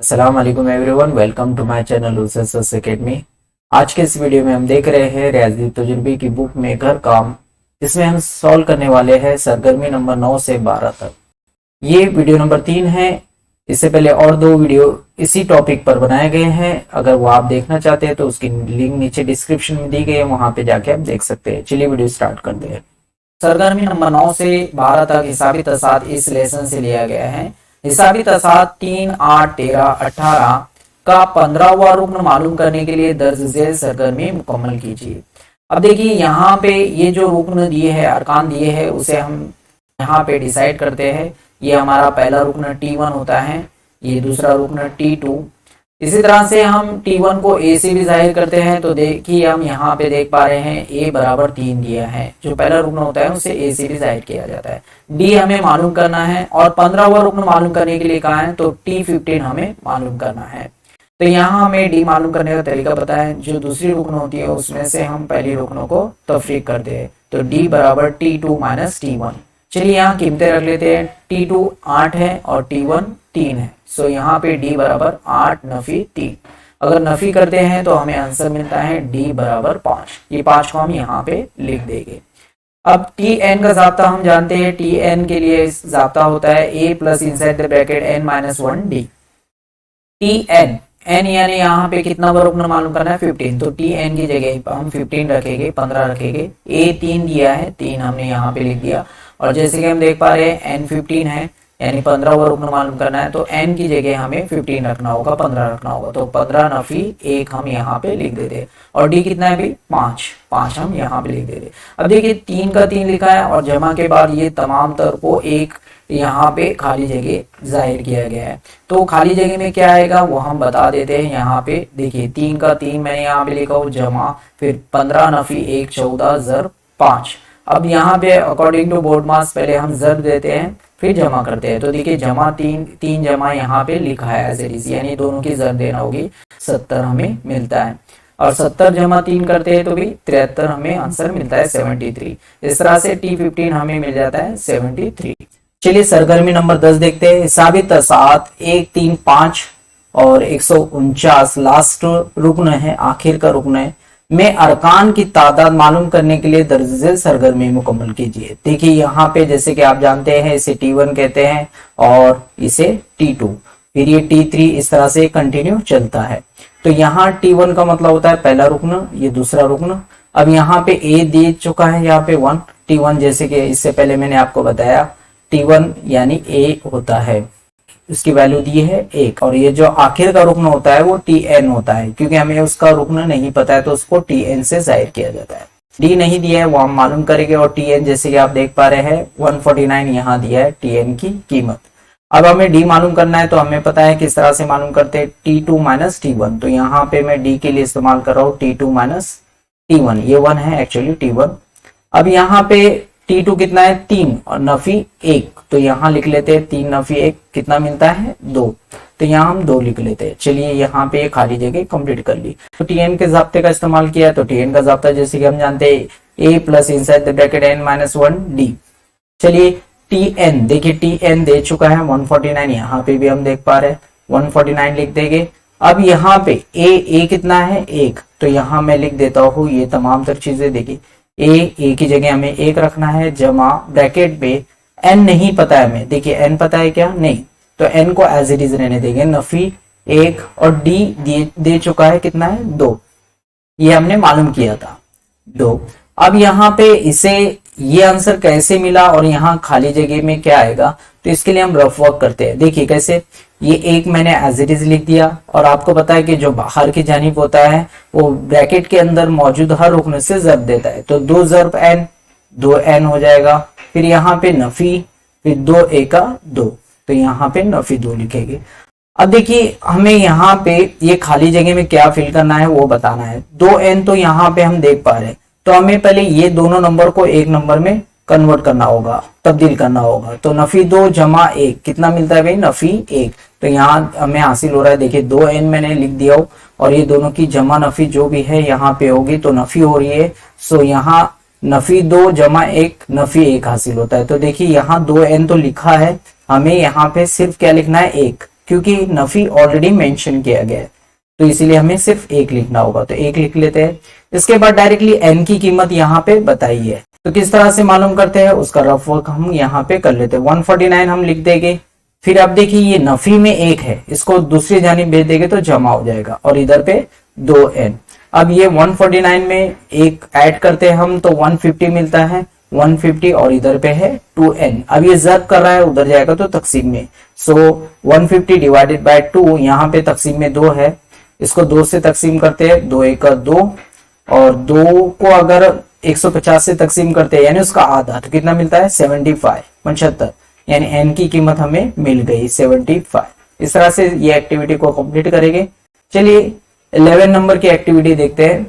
अस्सलाम वालेकुम everyone, welcome to my channel USS academy. आज के इस वीडियो में हम देख रहे हैं रियाजी तजुर्बे की बुक में घर काम, जिसमें हम सॉल्व करने वाले हैं सरगर्मी नंबर 9 से 12 तक। ये वीडियो नंबर 3 है। इससे पहले और दो वीडियो इसी टॉपिक पर बनाए गए हैं। अगर वो आप देखना चाहते हैं तो उसकी लिंक नीचे डिस्क्रिप्शन में दी गई है, वहां पे जाके आप देख सकते हैं। चलिए वीडियो स्टार्ट करते हैं। सरगर्मी नंबर 9 से 12 तक हिसाबी तसाद इस लेसन से लिया गया है। हिसाबी तसाद 3, 8, 13, 18 का 15वां रुकन मालूम करने के लिए दर्ज झेल सरगर्मी मुकम्मल कीजिए। अब देखिए यहाँ पे ये जो रुकन दिए है, अरकान दिए है, उसे हम यहाँ पे डिसाइड करते हैं। ये हमारा पहला रुकन T1 होता है, ये दूसरा रुकन T2। इसी तरह से हम T1 को A से भी जाहिर करते हैं। तो देखिए हम यहाँ पे देख पा रहे हैं A बराबर 3 दिया है। जो पहला रुकन होता है उसे A से भी जाहिर किया जाता है। D हमें मालूम करना है और 15वां रुकन मालूम करने के लिए कहा है तो T15 हमें मालूम करना है। तो यहाँ हमें D मालूम करने का तरीका पता है। जो दूसरी रुकन होती है उसमें से हम पहली रुकनों को तफरीक करते हैं। तो D बराबर T2 माइनस T1। चलिए यहाँ कीमतें रख लेते हैं। T2 8 है और T1 3 है। सो यहाँ पे D बराबर 8 नफी 3। अगर नफी करते हैं तो हमें आंसर मिलता है D बराबर 5। ये 5 को हम यहाँ पे लिख देंगे। अब Tn का जाब्ता हम जानते हैं। Tn के लिए जाब्ता होता है A plus inside the bracket n minus 1 D। Tn n यानी यहाँ पे कितना रुकन मालूम करना है 15। तो Tn की जगह हम 15 रखेंगे, 15 रखेंगे। A 3 दिया है, 3 हमने यहाँ पे लिख दिया। और जैसे कि हम देख पा रहे हैं n 15 है, यानी 15वां रुकन मालूम करना है। तो n की जगह हमें 15 रखना होगा, 15 रखना होगा। तो 15 नफी 1 हम यहाँ पे लिख देते। और D कितना है भाई 5 हम यहाँ पे लिख देते। अब देखिए 3 का 3 लिखा है और जमा के बाद ये तमाम तर को एक यहाँ पे खाली जगह जाहिर किया गया है। तो खाली जगह में क्या आएगा वो हम बता देते हैं। यहाँ पे देखिए 3 का 3 मैंने यहाँ पे लिखा हूँ जमा, फिर 15 नफी 1 14 ज़र 5। अब यहाँ पे अकॉर्डिंग टू बोर्ड मास पहले हम ज़र देते हैं फिर जमा करते हैं। तो देखिए जमा 3 जमा यहाँ पे लिखा है एज इट इज, यानी दोनों की ज़र देना होगी। 70 हमें मिलता है। और 70 जमा 3 करते हैं तो भी 73 हमें आंसर मिलता है 73। इस तरह से T15 हमें मिल जाता है 73। चलिए सरगर्मी नंबर 10 देखते हैं। हिसाबी तसाद 1, 3, 5 और 149 लास्ट रुकन है, आखिर का रुकन है, में अरकान की तादाद मालूम करने के लिए दर्ज झेल सरगर्मी मुकम्मल कीजिए। देखिए यहाँ पे जैसे कि आप जानते हैं इसे T1 कहते हैं और इसे T2, फिर ये T3, इस तरह से कंटिन्यू चलता है। तो यहाँ T1 का मतलब होता है पहला रुकन, ये दूसरा रुकन। अब यहाँ पे A दे चुका है, यहाँ पे 1 T1, जैसे कि इससे पहले मैंने आपको बताया T1 यानी A होता है, उसकी वैल्यू दी है 1। और ये जो आखिर का रुकन होता है वो Tn होता है, क्योंकि हमें उसका रुकन नहीं पता है तो उसको Tn से जाहिर किया जाता है। D नहीं दिया है वो हम मालूम करेंगे। और Tn जैसे कि आप देख पा रहे हैं 149 यहाँ दिया है Tn की कीमत। अब हमें D मालूम करना है तो हमें पता है किस तरह से मालूम करते हैं, T2 माइनस T1। तो यहाँ पे मैं D के लिए इस्तेमाल कर रहा हूँ T2 माइनस T1। ये 1 है एक्चुअली T1। अब यहाँ पे T2 कितना है 3 और नफी 1, तो यहाँ लिख लेते हैं 3 नफी 1 कितना मिलता है 2। तो यहाँ हम 2 लिख लेते हैं। चलिए यहाँ पे खाली जगह कंप्लीट कर ली। तो Tn के जाब्ते का इस्तेमाल किया, तो Tn का जाब्ता जैसे कि हम जानते हैं A plus inside the bracket n minus 1 D। चलिए Tn देखिए Tn दे चुका है 149, यहाँ पे भी हम देख पा रहे हैं 149 लिख देंगे। अब यहाँ पे A कितना है 1, तो यहाँ मैं लिख देता हूँ ये तमाम तर चीजें। देखिए A की जगह हमें 1 रखना है, जमा ब्रैकेट पे n नहीं पता है हमें। देखिए n पता है क्या, नहीं, तो n को एज इट इज रहने देंगे। नफी 1 और D दे चुका है कितना है 2, ये हमने मालूम किया था 2। अब यहाँ पे इसे ये आंसर कैसे मिला और यहाँ खाली जगह में क्या आएगा, तो इसके लिए हम रफ वर्क करते हैं। देखिए कैसे, ये 1 मैंने एज इट इज लिख दिया और आपको पता है कि जो बाहर की जानिब होता है वो ब्रैकेट के अंदर मौजूद हर रुकन से ज़र्ब देता है। तो 2 ज़र्ब n 2n हो जाएगा। फिर यहाँ पे नफी, फिर 2 एका 2, तो यहाँ पे नफी 2 लिखेंगे। अब देखिए हमें यहाँ पे ये खाली जगह में क्या फिल करना है वो बताना है। 2n तो यहाँ पे हम देख पा रहे हैं, तो हमें पहले ये दोनों नंबर को एक नंबर में कन्वर्ट करना होगा, तब्दील करना होगा। तो नफी 2 जमा 1 कितना मिलता है भाई नफी 1। तो यहाँ हमें हासिल हो रहा है, देखिए 2n मैंने लिख दिया हो और ये दोनों की जमा नफी जो भी है यहाँ पे होगी, तो नफी हो रही है। सो यहाँ नफी 2 जमा 1 नफी 1 हासिल होता है। तो देखिए यहाँ 2n तो लिखा है, हमें यहाँ पे सिर्फ क्या लिखना है 1। क्योंकि नफी ऑलरेडी मेंशन किया गया है, तो इसीलिए हमें सिर्फ एक लिखना होगा, तो एक लिख लेते हैं। इसके बाद डायरेक्टली एन की कीमत यहाँ पे बताई है, तो किस तरह से मालूम करते हैं उसका रफ वर्क हम यहाँ पे कर लेते हैं। 149 हम लिख देंगे। फिर अब देखिए ये नफी में एक है, इसको दूसरी जानिब भेज देंगे तो जमा हो जाएगा, और इधर पे 2n। अब ये 149 में एक ऐड करते हैं हम तो 150 मिलता है, 150 और इधर पे है 2n। अब ये ज़र्ब कर रहा है, उधर जाएगा तो तकसीम में, सो 150 डिवाइडेड बाय 2, यहाँ पे तकसीम में 2 है, इसको 2 से तकसीम करते हैं, 2 1 2, और 2 को अगर 150 से तकसीम करते हैं यानी उसका आधा, तो कितना मिलता है 75, 75, यानी n की कीमत हमें मिल गई 75। इस तरह से ये एक्टिविटी को कंप्लीट करेंगे। चलिए 11 नंबर की एक्टिविटी देखते हैं।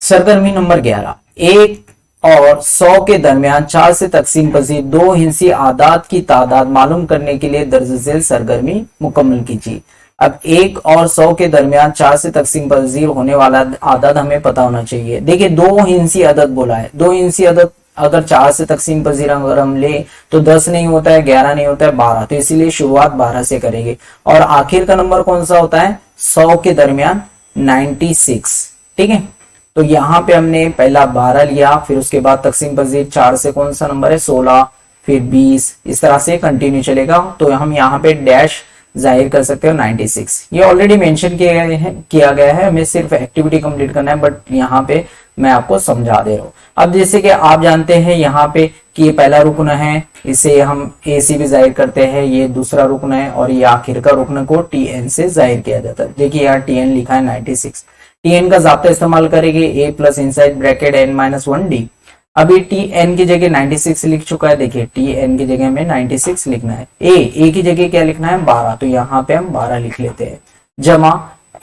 सरगर्मी नंबर 11, 1 और 100 के दरमियान 4 से तकसीम पजीर दो हिंसी आदाद की तादाद मालूम करने के लिए दर्ज झेल सरगर्मी मुकम्मल कीजिए। अब 1 और 100 के दरमियान 4 से तकसीम पजीर होने वाला आदद हमें पता होना चाहिए। देखिए दो हिंसी अदद बोला है, दो हिंसी अदद अगर 4 से तकसीम पजीर अगर हम ले तो 10 नहीं होता है, 11 नहीं होता है, 12, तो इसीलिए शुरुआत 12 से करेंगे। और आखिर का नंबर कौन सा होता है 100 के दरमियान 96, ठीक है। तो यहाँ पे हमने पहला 12 लिया, फिर उसके बाद तकसीम पजीर 4 से कौन सा नंबर है 16, फिर 20, इस तरह से कंटिन्यू चलेगा। तो हम यहाँ पे डैश जाहिर कर सकते हो 96। ये ऑलरेडी मेंशन किया गया है, हमें सिर्फ एक्टिविटी कंप्लीट करना है, बट यहाँ पे मैं आपको समझा दे रहा हूँ। अब जैसे कि आप जानते हैं यहाँ पे कि ये पहला रुकन है, इसे हम ए सी भी जाहिर करते हैं, ये दूसरा रुकन है, और ये आखिर का रुकन को टी एन से जाहिर किया जाता है। देखिए यहाँ टी एन लिखा है 96, टी एन का जाब्ता इस्तेमाल करेंगे a plus inside bracket n minus 1d। अभी टी एन की जगह 96 लिख चुका है, देखिए टी एन की जगह हमें 96 लिखना है, ए की जगह क्या लिखना है 12, तो यहाँ पे हम 12 लिख लेते हैं, जमा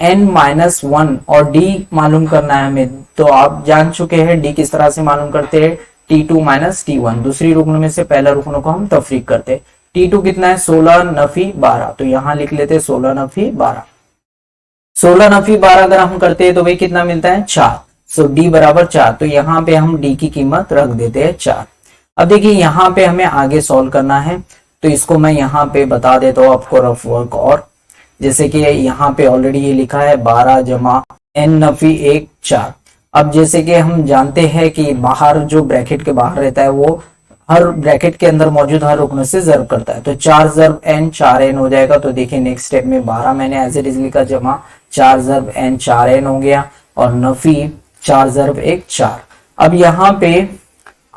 n माइनस 1 और d मालूम करना है हमें, तो आप जान चुके हैं d किस तरह से मालूम करते हैं, t2 माइनस t1, दूसरी रुकन में से पहला रुकन को हम तफरीक करते हैं। t2 कितना है 16 नफी 12, तो यहाँ लिख लेते हैं 16 नफी 12, 16 नफी 12 अगर हम करते हैं तो वही कितना मिलता है 4, सो d बराबर 4, तो यहाँ पे हम d की कीमत रख देते हैं 4। अब देखिए यहाँ पे हमें आगे सॉल्व करना है, तो इसको मैं यहाँ पे बता देता हूँ आपको रफ वर्क। और जैसे कि यहाँ पे ऑलरेडी ये लिखा है 12 जमा n नफी 1 4। अब जैसे कि हम जानते हैं कि बाहर जो ब्रैकेट के बाहर रहता है वो हर ब्रैकेट के अंदर मौजूद हर रुकन से जर्ब करता है, तो 4 जर्ब n 4n हो जाएगा। तो देखिए नेक्स्ट स्टेप में 12 मैंने एज इट इज लिखा, जमा 4 जर्ब n 4n हो गया, और नफी 4 जर्ब 1 4। अब यहाँ पे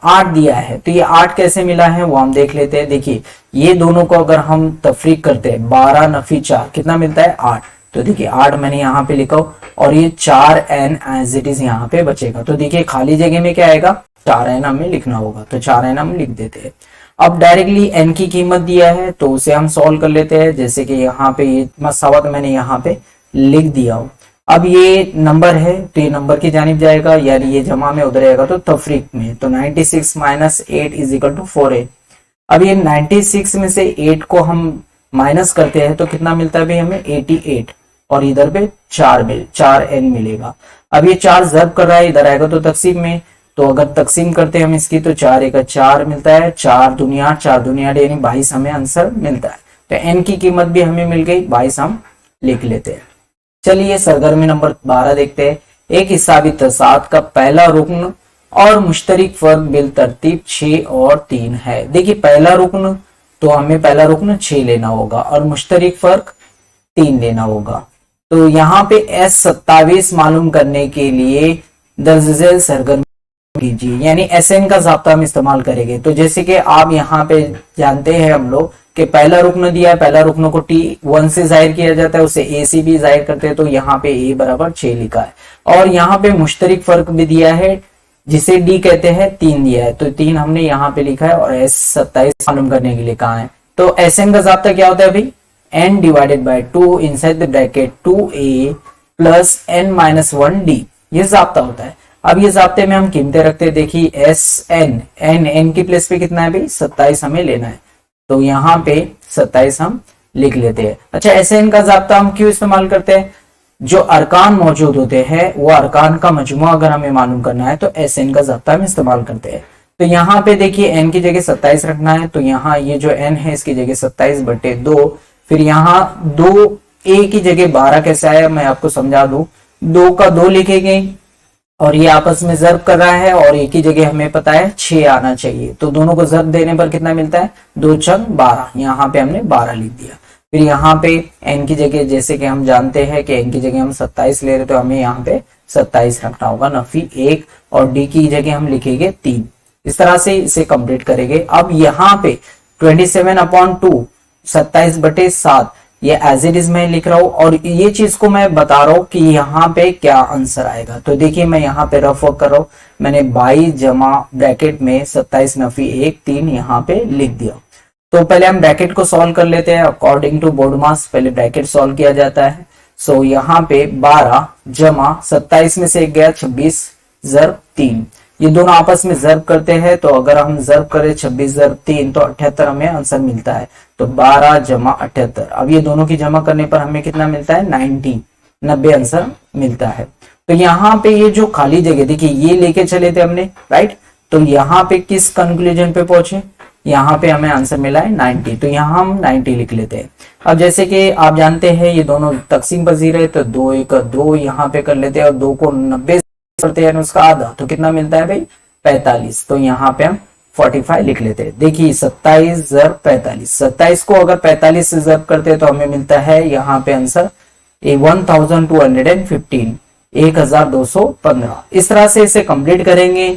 8 दिया है, तो ये 8 कैसे मिला है वो हम देख लेते हैं। देखिए ये दोनों को अगर हम तफरीक करते हैं 12 नफी 4 कितना मिलता है 8, तो देखिए 8 मैंने यहाँ पे लिखा, और ये 4n एज इट इज यहाँ पे बचेगा। तो देखिए खाली जगह में क्या आएगा 4n हमें लिखना होगा, तो 4n हम लिख देते हैं। अब डायरेक्टली n की कीमत दिया है तो उसे हम सॉल्व कर लेते हैं। जैसे कि यहाँ पे ये मसावत मैंने यहाँ पे लिख दिया हूँ। अब ये नंबर है तो ये नंबर की जानिब जाएगा, यानी ये जमा में उधर आएगा तो तफरीक में, तो 96 minus 8 is equal to 4a। अब ये 96 में से 8 को हम माइनस करते हैं तो कितना मिलता है भाई हमें 88, और इधर पे 4n मिलेगा। अब ये 4 जर्ब कर रहा है, इधर आएगा तो तकसीम में, तो अगर तकसीम करते हैं हम इसकी तो 4 1 4 मिलता है, 4 दुनिया यानी 22 हमें आंसर मिलता है। तो n की कीमत भी हमें मिल गई 22 हम लिख लेते हैं। चलिए सरगर्मी नंबर 12 देखते हैं। एक हिसाबी तसाद का पहला रुकन और मुश्तरिक फर्क बिल तरतीब 6 और 3 है। देखिए पहला रुकन तो हमें पहला रुकन 6 लेना होगा और मुश्तरिक फर्क 3 लेना होगा। तो यहाँ पे S27 मालूम करने के लिए दर्ज झेल सरगर्मी कीजिए, यानी SN का जाब्ता हम इस्तेमाल करेंगे। तो जैसे कि आप यहाँ पे जानते हैं हम लोग कि पहला रुकन दिया है, पहला रुकन को T1 से जाहिर किया जाता है, उसे A से भी जाहिर करते हैं, तो यहाँ पे A बराबर 6 लिखा है। और यहाँ पे मुश्तरिक फर्क भी दिया है जिसे D कहते हैं, 3 दिया है, तो 3 हमने यहाँ पे लिखा है, और S27 मालूम करने के लिए कहा है। तो SN का जाब्ता क्या होता है भाई, n divided by 2 inside the bracket 2a plus n minus 1d, ये जाब्ता होता है। अब ये जाब्ते में हम कीमतें रखते हैं। देखिए SN n की प्लेस पे कितना है भाई 27 हमें लेना है, तो यहाँ पे 27 हम लिख लेते हैं। अच्छा SN का जाब्ता हम क्यों इस्तेमाल करते हैं, जो अरकान मौजूद होते हैं वो अरकान का मजमुआ अगर हमें मालूम करना है तो SN का जाब्ता हम इस्तेमाल करते हैं। तो यहाँ पे देखिए n की जगह 27 रखना है, तो यहाँ ये जो n है इसकी जगह 27/2, फिर यहाँ 2 a की जगह 12 कैसे आया मैं आपको समझा दूं। 2 का 2 लिखेंगे और ये आपस में ज़र्ब कर रहा है और एक ही जगह हमें पता है 6 आना चाहिए, तो दोनों को ज़र्ब देने पर कितना मिलता है 2 छंग 12, यहाँ पे हमने 12 लिख दिया। फिर यहाँ पे n की जगह जैसे कि हम जानते हैं कि n की जगह हम 27 ले रहे तो हमें यहाँ पे 27 रखना होगा, नफी 1, और d की जगह हम लिखेंगे 3। इस तरह से इसे कंप्लीट करेंगे। अब यहाँ पे 27/2 27/7 ये एज इट इज मैं लिख रहा हूं और ये चीज को मैं बता रहा हूं कि यहाँ पे क्या आंसर आएगा। तो देखिए मैं यहाँ पे रफ वर्क कर रहा हूं, मैंने 22 जमा ब्रैकेट में 27 नफी 1 3 यहाँ पे लिख दिया। तो पहले हम ब्रैकेट को सॉल्व कर लेते हैं। अकॉर्डिंग टू बोर्ड मास पहले ब्रैकेट सॉल्व किया जाता है। सो यहाँ पे 12 जमा 27 में से एक गया 26 ज़र्ब 3, ये दोनों आपस में ज़र्ब करते हैं। तो अगर हम ज़र्ब करें 26 ज़र्ब 3 तो 78 हमें आंसर मिलता है। तो 12 जमा 78, अब ये दोनों की जमा करने पर हमें कितना मिलता है 90 आंसर मिलता है। तो यहाँ पे ये जो खाली जगह देखिए ये लेके चले थे हमने, राइट। तो यहाँ पे किस कंक्लूजन पे पहुंचे, यहाँ पे हमें आंसर मिला है 90, तो यहाँ हम 90 लिख लेते हैं। अब जैसे कि आप जानते हैं ये दोनों तकसीम पजीर है, तो 2 1 2 यहाँ पे कर लेते हैं और 2 को 90 करते हैं उसका आधा, तो कितना मिलता है भाई 45। तो यहाँ पे हम 45 लिख लेते हैं। देखिए 27 ज़र्ब 45, 27 को अगर 45 से ज़र्ब करते हैं तो हमें मिलता है यहाँ पे आंसर 1215, 1215। इस तरह से इसे कंप्लीट करेंगे।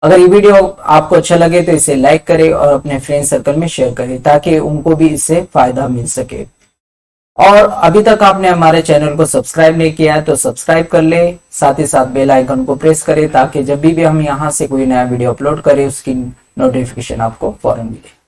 अगर ये वीडियो आपको अच्छा लगे तो इसे लाइक करें और अपने फ्रेंड सर्कल में शेयर करें ताकि उनको भी इससे फायदा मिल सके। और अभी तक आपने हमारे चैनल को सब्सक्राइब नहीं किया है तो सब्सक्राइब कर ले, साथ ही साथ बेल आइकन को प्रेस करें ताकि जब भी हम यहाँ से कोई नया वीडियो अपलोड करें उसकी नोटिफिकेशन आपको फौरन मिले।